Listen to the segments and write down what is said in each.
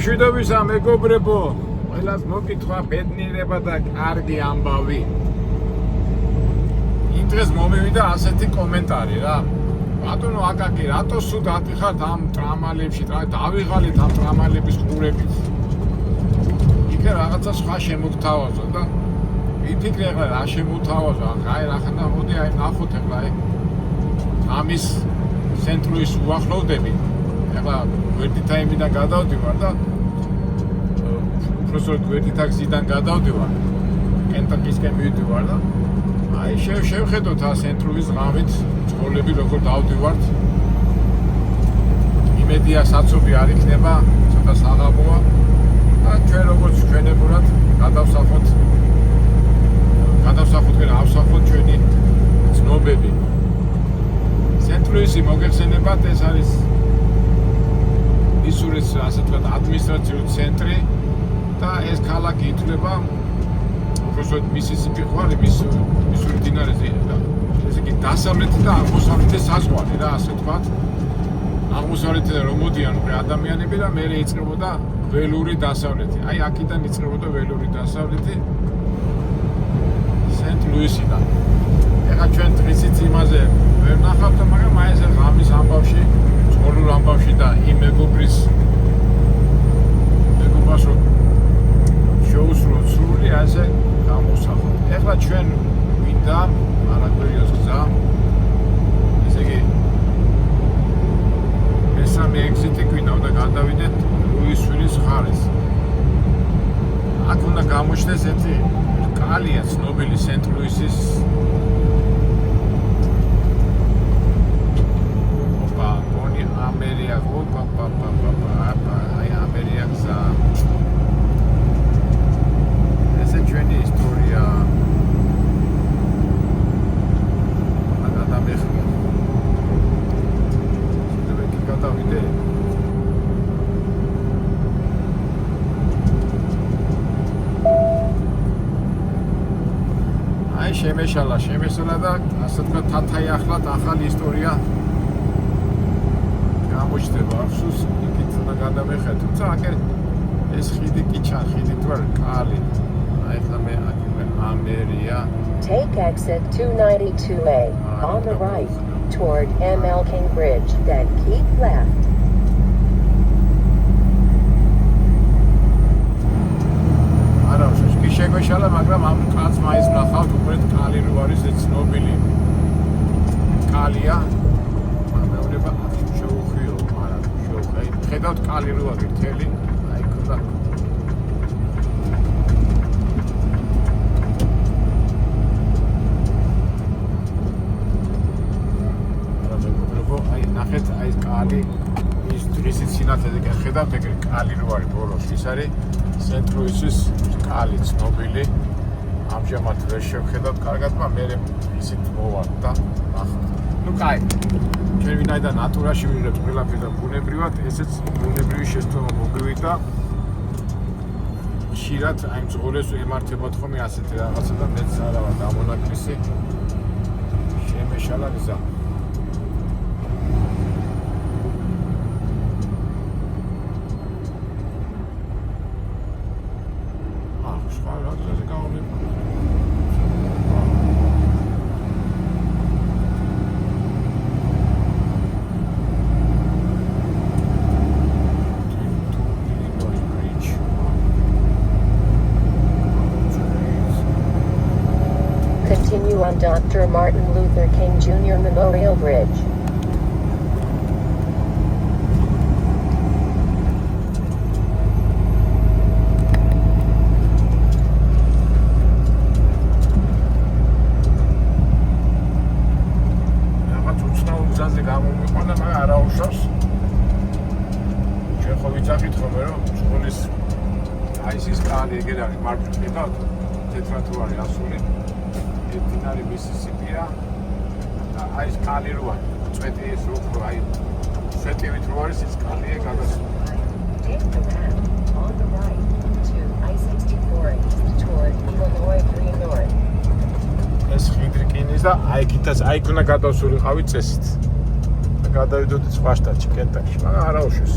მშვიდობისა მეგობრებო, ყველას მოკითხვა ბედნიერება და კარგი ამბავი. იმ დღეს მომივიდა ასეთი კომენტარი რა. ბატონო აკაკი, რატო სულ დადიხართ ამ ტრამალებში, დავიღალეთ ამ ტრამალების ყურებით. იქა რაღაცა სხვა შემოგთავაზო და ვიფიქრე ახლა რა შემოგთავაზო, აი რა მოდი აი ნახოთ ახლა აი ამის ცენტრის უახლოვდები. ახლა გვერდი ტაიმიდან გადავდივარ და უბრალოდ გვერდი ტაქსიდან გადავდივარ. კენტაკისკენ მივდივარ და აი შევხედოთ ამ ცენტრის ღამით ძღოლები როგორ დავდივართ. იმედია საცობი არ იქნება, ცოტა საღამოა და ჩვენ როგორც ჩვენებურად გადავსახოთ და ავსახოთ ჩვენი ცნობები. ცენტრის მოგეხსენებათ, ეს არის მისურის ასე ვთქვათ ადმინისტრაციული ცენტრი და ეს ქალაქი ითვლება უბრალოდ მისისიპი ხვალ მისურის მდინარეზე და ესე იგი დასავლეთი და აღმოსავლეთი საზღვარი რა ასე ვთქვათ. აღმოსავლეთიდან რომ მოდიან უკვე ადამიანები და მერე იწყებოდა ველური დასავლეთი. აი აქედან იწყებოდა ველური დასავლეთი სენტ-ლუისიდან. ეხლა ჩვენ დღისით იმაზე ვერ ნახავთ, მაგრამ აი ეს ღამის ამბავში ორ ამბავში და იმ მეგობრს რომ შეუსრულო სრული ასე გამოსახოთ. ეხლა ჩვენ ვინდა არაგვერიოს გზა. ესე იგი მესამე ეგზიტი გვინდა და გადავიდეთ ლუისვილის მხარეს. აქ უნდა გამოჩნდეს ერთი კალია ცნობილი სენტ-ლუისის ამერია აი ამერია გზა. ესე ჩვენი ისტორია გადამეხია. შეიძლება კი გადავიდე. აი შემეშალა და ასე ვთქვათ თათაიახლად ახალი ისტორია გამოჩნდება. ახსოვს იქით უნდა გადავეხეთ, თუმცა აქ ეს ხიდი კი ხიდი თუ არა კალი. აი ხა მე ამერია. Take exit 292A on the right toward ML King Bridge, then keep left. არა, ის შეგვეშალა, მაგრამ ამ კაცს მაინც ნახავთ უკვე კალი რო არის ეს ცნობილი კალია. ხედავთ კალი რო არის მთელი, აი ხოდა. არა მეგობრებო, აი ნახეთ აი ეს კალი ის დღისით სინათლეზე ხედავთ ეგრე კალი რო არის ბოლოს. ის არის სენტ-ლუისის კალი ცნობილი. ამჟამად ვერ შევხედავთ კარგად, მაგრამ მე ისიც მოვარ და ნახოთ. ნუ კაი. ჩვენ ვინაიდან ნატურაში ვიღებთ ყველაფერს და ბუნებრივად, ესეც ბუნებრივი შეცდომა მოგვივიდა. ხშირად აი მძღოლებს ემართებათ ხოლმე ასეთი რაღაცა და მეც არა ვარ დამონაკლისი. შემეშალა გზა. სხვა რაღაცაზე გავამეფა. Continue on Dr. Martin Luther King Jr. Memorial Bridge. რაღაც უცნაურ გზაზე გამომიყვანა, მაგრამ არ აუშავს. ჩვენ ხო ვიცახით ხოლმე რომ სკოლის აი ეს კალი ეგერ არის მარკეტი ხედავთ თეთრათვარი ასული. დინარი მისისიპია და აი ეს კალი რო არის წვეტი ეს რო აი წვეტივით რო არის ეს კალია გადასული. Take the left on the right to I-64 toward Illinois Green North. ეს ხიდრი კინის და აი იქითაც აი ქნა გადასულიყავი წესით. და გადავიდოდი სხვა შტატში, კენტაკში, მაგრამ არ აუშვეს.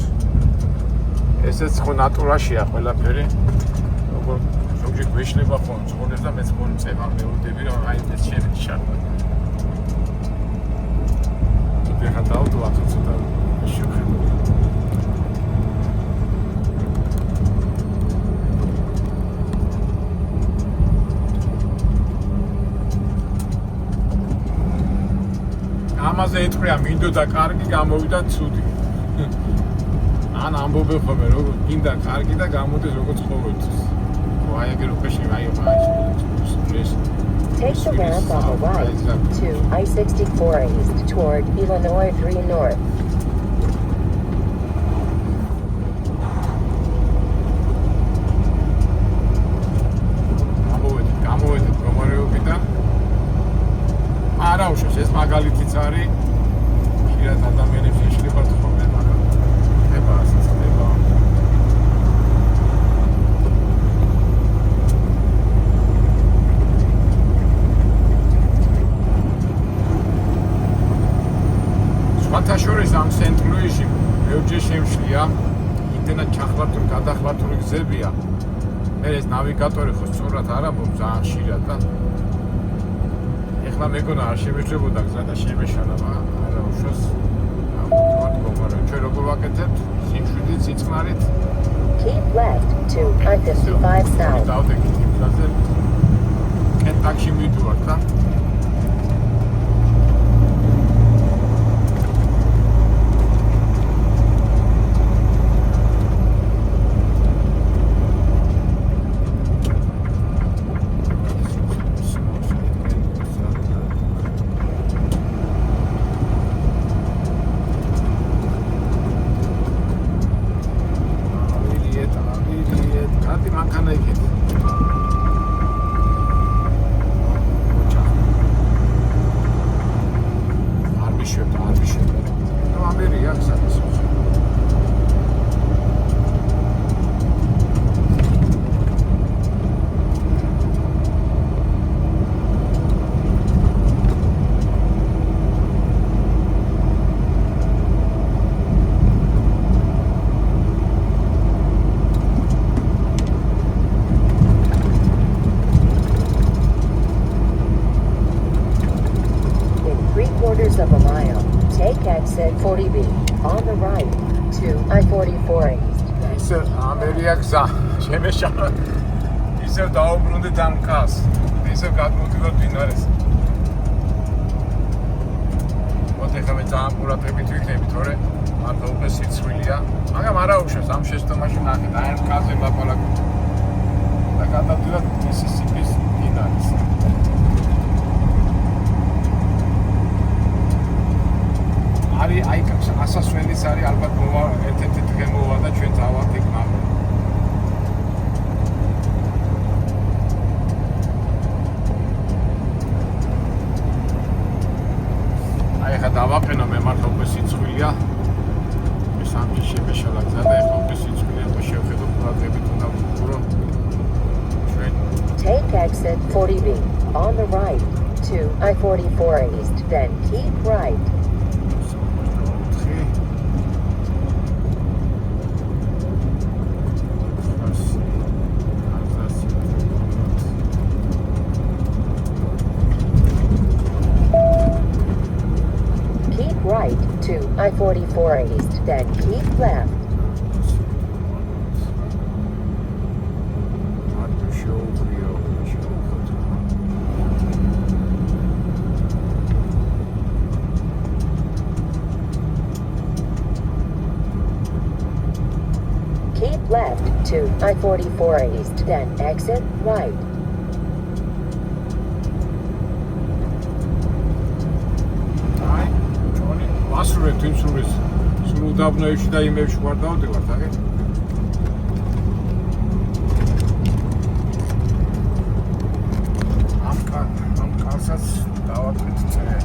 ესეც ხო ნატურაშია ყველაფერი. როგორ ზოგჯერ გვეშლება ხო ცხოვრებს და მეც ხო წევა მეუდები რომ აი ეს შენ შარმა. თუ ხა დავდო ცოტა შეხებ. ამაზე ეთქვია მინდოდა კარგი გამოვიდა ცუდი. ან ამბობენ ხოლმე რომ გინდა კარგი და გამოდის როგორც ყოველთვის. აი ეგ რო ხეში აი ეს Take the ramp on the right to I-64 East toward Illinois 3 North. გამოვედით მდგომარეობიდან. არა უშავს ეს მაგალითიც არის. ხშირად ადამიანებს ეშლებათ ხოლმე მაგრამ ხება ასეც ხდება. სხვათა შორის ამ სენტ-ლუისში ბევრჯერ შემშლია იმდენად ჩახლართული გადახლართული გზებია. მე ეს ნავიგატორი ხო სწორად არ ამბობს ძალიან ხშირად და ეხლა მეგონა არ შემეშლებოდა გზა და შემეშალა, მაგრამ არა უშავს ამბობთ გომარა. ჩვენ როგორ ვაკეთებთ? სიმშვიდით, სიწყნარით. Keep left to I-55 South. დავდექით იმ გზაზე. კენტაკში მივდივართ და Of a mile, take exit 40B on the right to I-44 East. ისე ამერია გზა შემეშალა. ისევ დაუბრუნდით ამ კას. ისევ გადმოვდივართ დინარეს. მოდი ხა მე ძალიან ყურადღებით ვიქნები, თორე მართლა უკვე სიცხვილია. მაგრამ არა უშავს ამ შეცდომაში ნახეთ, აი ამ კაზე ლაპარაკობთ. და გადავდივართ მისისიპის დინარეს. არის აი ასასვლელის არის ალბათ მოვა ერთ-ერთი დღე მოვა და ჩვენ წავალთ იქ მაგრამ აი ხა დავაყენო მე მართლა უკვე სიცხვილია ეს ამი შემეშალა გზა და ეხლა უკვე სიცხვილია და შევხედო ყურადღებით უნდა ვუყურო ჩვენ Take exit 40B on the right to I-44 East, then keep right. Right to I-44 East, then keep left. Keep left to I-44 East, then exit right. ასურეთ იმ სულ უდაბნოებში და იმებში ვარ დავდივართ, აგე? ამ კალსაც დავატვით წერე.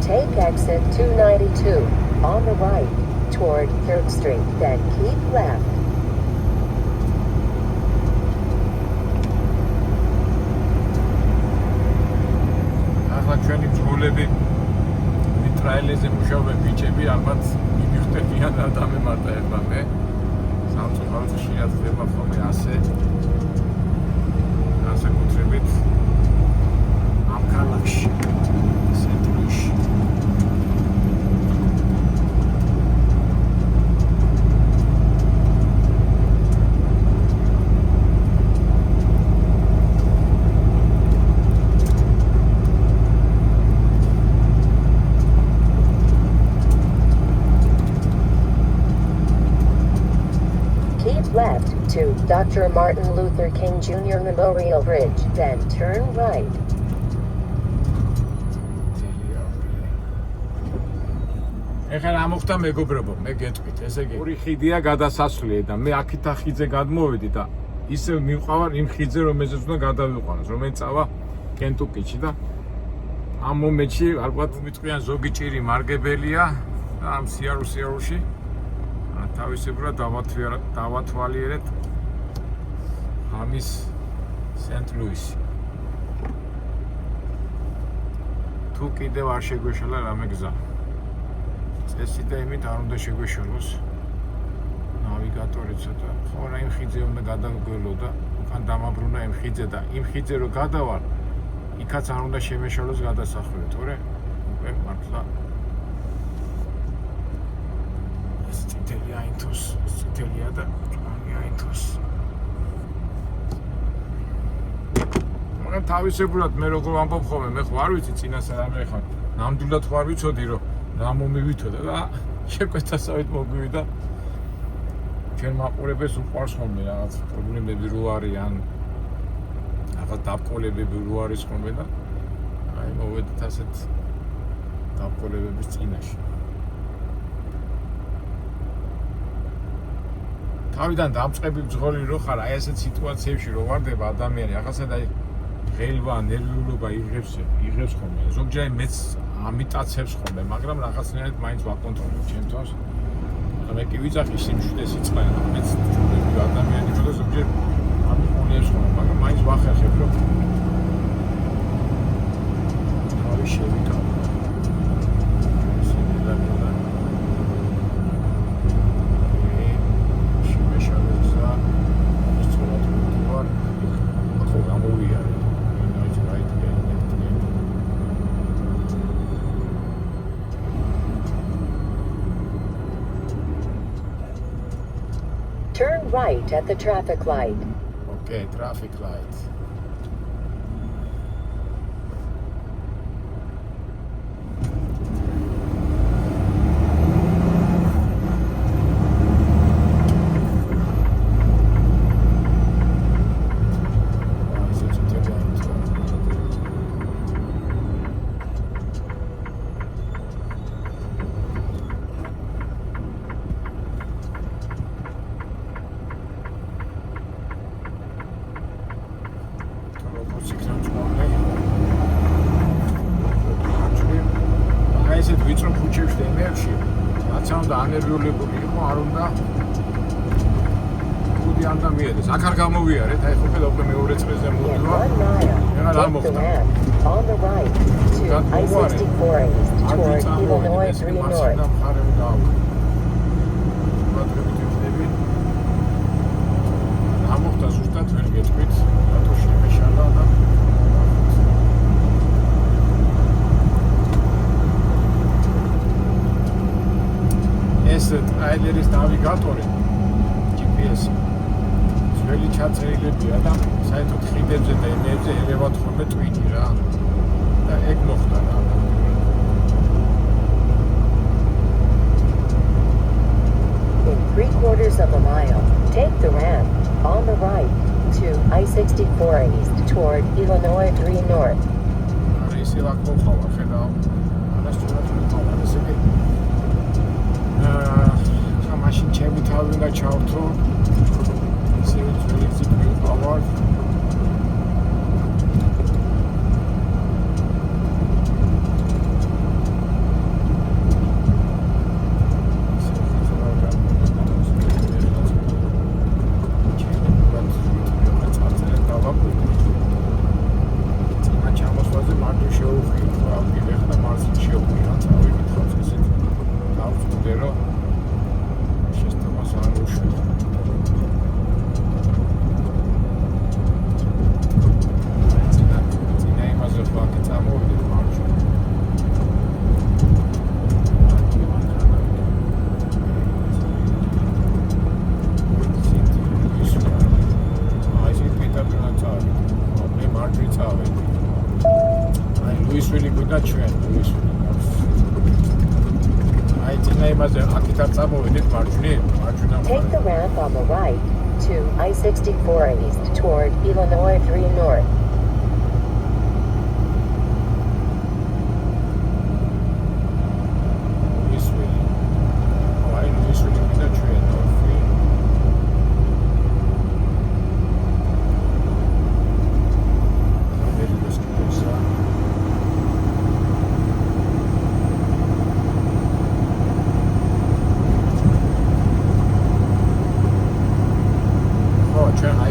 Take exit 292 on the right toward 3rd Street, then keep left. ახლა ჩვენი მძღოლები მიტრაილეზე მუშაობენ ბიჭები, ალბათ მივიხდებიან და დამემარტაება მე. სამწუხაროდ ხშირად ხდება ხოლმე ასე კუთრებით ამ ქალაქში, ცენტრში. Left to Dr. Martin Luther King Jr. Memorial Bridge, then turn right. ეხლა რა მოხდა მეგობრებო, მე გეტყვით, ესე იგი ორი ხიდია გადასასვლელი და მე აქითა ხიდზე გადმოვედი და ისევ მივყავარ იმ ხიდზე, რომელზეც უნდა გადავიყვანოს, რომელიც წავა კენტუკიში და ამ მომენტში ალბათ მიტყვიან ზოგი ჭირი მარგებელია და ამ სიარულში თავისებურად დავათვალიერეთ ამის სენტ-ლუისი. თუ კიდევ არ შეგვეშალა რამე გზა. წესი და იმით არ უნდა შეგვეშალოს ნავიგატორი ცოტა. ხო რა იმ ხიდზე უნდა გადავგველო და უკან დამაბრუნა იმ ხიდზე და იმ ხიდზე რო გადავალ, იქაც არ უნდა შემეშალოს გადასახვევი, თორე უკვე მართლა Italia და Italia. მაგრამ თავისებურად მე როგორ ვამბობ ხოლმე, მე ხო არ ვიცი წინასა რამე ხარ. ნამდვილად ხო არ ვიცოდი რომ რა მომივითოდა და შეკვეთასავით მოგვივიდა. ჩვენ მაყურებელს უყვარს ხოლმე რაღაც პრობლემები რო არიან. რაღაც დაბკოლებები რო არის ხოლმე და აი მოვედით ასეთ დაბკოლებების წინაშე. თავიდან დამწყები მძღოლი რო ხარ, აი ესეთ სიტუაციებში რო ვარდება ადამიანი, ახალსად აი ღელვა, ნერვიულობა იღებს ხოლმე. ზოგჯერ მეც ამიტაცებს ხოლმე, მაგრამ რაღაცნაირად მაინც ვაკონტროლებ ჩემ თავს. მე კი ვიძახი სიმშვიდეს იწყება, მეც ვიძახი ადამიანი ვარ და ზოგჯერ ამიყოლებს ხოლმე, მაგრამ მაინც ვახერხებ რომ თავი შევიკავო. Turn right at the traffic light. Okay, traffic light. ესეთ ვიწრო ქუჩებში და იმებში რაც უნდა ანერვიულებული იყო, არ უნდა კუდი არ დამიედეს. აქ არ გამოვიარეთ, აი ხო უკვე მეორე წრეზე მოვივა. ეხლა რა მოხდა? On the right to I-64 east toward Illinois 3 North. რა მოხდა ზუსტად ვერ გეტყვით, რატო შემეშალა და ეს ტრაილერის ნავიგატორი GPS-ი ძველი ჩაწერილებია და საერთოდ ხიდებზე და იმებზე ერევათ ხოლმე ტვინი რა და ეგ მოხდა რა. In 3/4 of a mile, take the ramp on the right to I-64 east toward Illinois 3 North. არა ისე ვაკმოხავა ხედავ. არასწორად ვიყავ, ესე იგი მაშინ ჩემი თავი უნდა ჩავთო ისე ძველი ვიყავარ. იმაზე აქეთ არ წამოვედით მარჯვენა. Take the ramp on the right to I-64 East toward Illinois 3 North.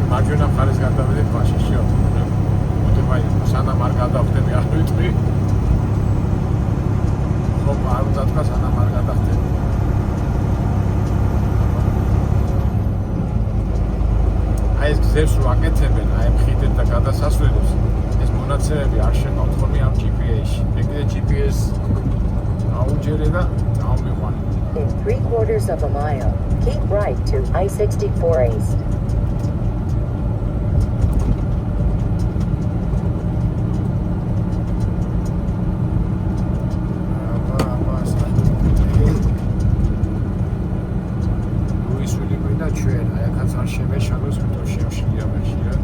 მარჯვენა მხარეს გადავედით ფაშიშიო. მოდი სანამ არ გადავხდები არ ვიტყვი. ხო, არ უნდა თქვა სანამ არ გადავხდები. აი ეს გზებს რო აკეთებენ, აი ხიდეთ და გადასასვლელებს, ეს მონაცემები არ შეყავთ ხოლმე ამ GPS-ში. მე კიდე GPS აუჯერე და დავმიყვანე. In 3/4 of a mile, keep right to I-64 East. შემეშალოს მე თუ შემშლია მე ხშირად.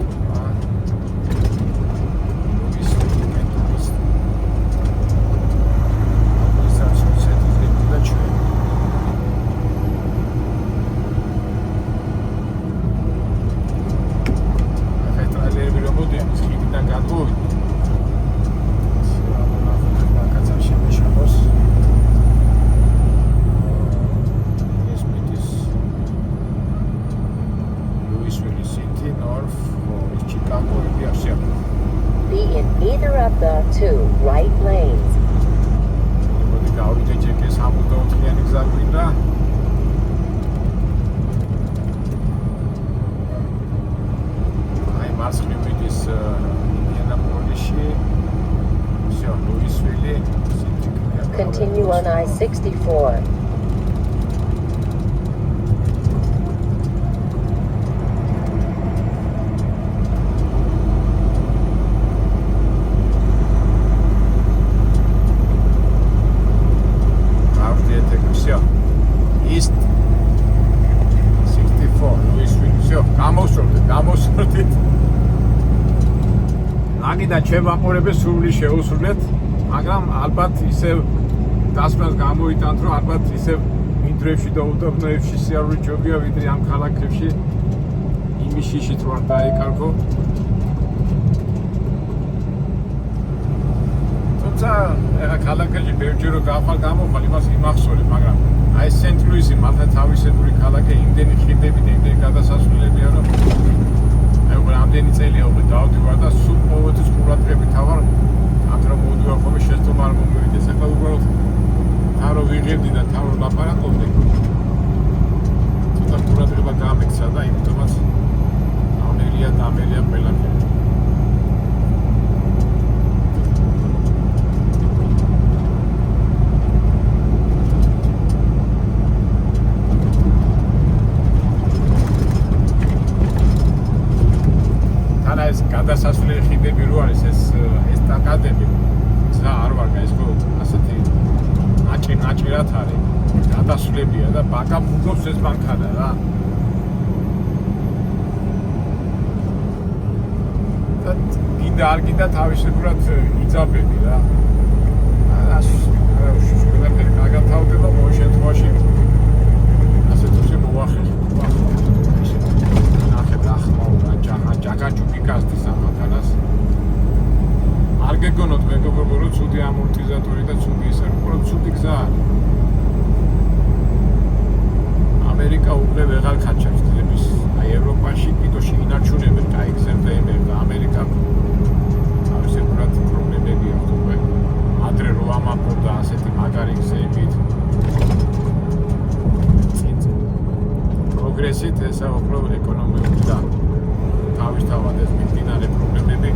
Be in either of the two right lanes. მოდი გავიდე ჯეკე 64-იანი გზა გვინდა. აი მარცხნივ მიდის ინდიანაპოლისში. всё, ლუისვილი. Continue on I-64. East 64 Louisville. всё, გამოსვლით. ნაგიდა ჩემაყურებს სრული შეუსრულეთ, მაგრამ ალბათ ისევ დასმას გამოიტანთ, რომ ალბათ ისევ ინტრებში და უდაბნოებში სიარული ჯობია, ვიდრე ამ ქალაქებში. იმის შიშით რო არ დაიკარგო. თუმცა ეხა ქალაქებში ბევრჯერ რო გავხარ გამოხვალ, იმას იმახსოვრებ, მაგრამ აი სენტ-ლუისი მართლა თავისებური ქალაქი, იმდენი ხიდები და იმდენი გადასასვლელებია, რომ აი უკვე რამდენი წელია უკვე დავდივარ და სულ ყოველთვის ყურადღებით ავარ, აქ რომ მოვდივარ ხოლმე შეცდომა არ მომივიდეს. ეხლა უბრალოდ თან რომ ვიღებდი და თან რომ ლაპარაკობდი, ცოტა ყურადღება გამექცა და იმიტომაც დამელია ყველაფერი. ეს გადასასვლელი ხიდები რო არის ეს სტაკადები ზა არ ვარ ეს ხო ასეთი ნაჭირად არის გადასვლებია და ბაკა ფუძობს ეს მანქანა რა და გინდა არ გინდა თავისებურად იძაბები რა ყველაფერი კარგად თავდება ყოველ შემთხვევაში ასე თუ მოახერხე ჯაგაჯუკი გასდის ამ მანქანას არ გეგონოთ მეგობრებო რომ ცუდი ამორტიზატორი და ცუდი ისე უბრალოდ ცუდი გზა ამერიკა უკვე ვეღარ ხაჩავს გზების აი ევროპაში კიდოში ინარჩუნებენ კაი გზებზე და ამერიკა თავისებურად პრობლემები აქვს უკვე ადრე რო ამაყობდა ასეთი მაგარი გზებით პროგრესით ესა უფრო ეკონომიური და თავისთავად ეს მიმდინარე პრობლემები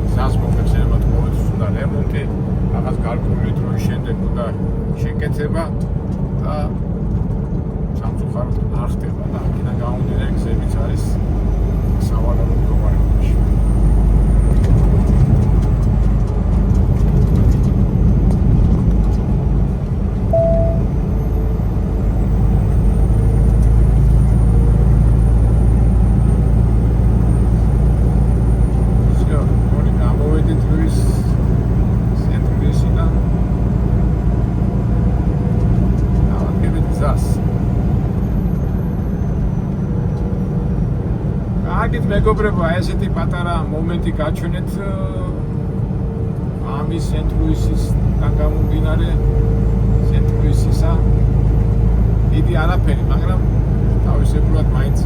გზას მოგეხსენებათ ყოველთვის უნდა რემონტი, რაღაც გარკვეული დროის შემდეგ უნდა შეკეთება და სამწუხაროდ არ ხდება და აქედან გამომდინარე გზებიც არის სავალალო მდგომარეობაში. კარგით მეგობრებო, ესეთი პატარა მომენტი გაჩვენეთ ამის სენტ-ლუისისთან გამომდინარე, სენტ-ლუისისა დიდი არაფერი, მაგრამ თავისებურად მაინც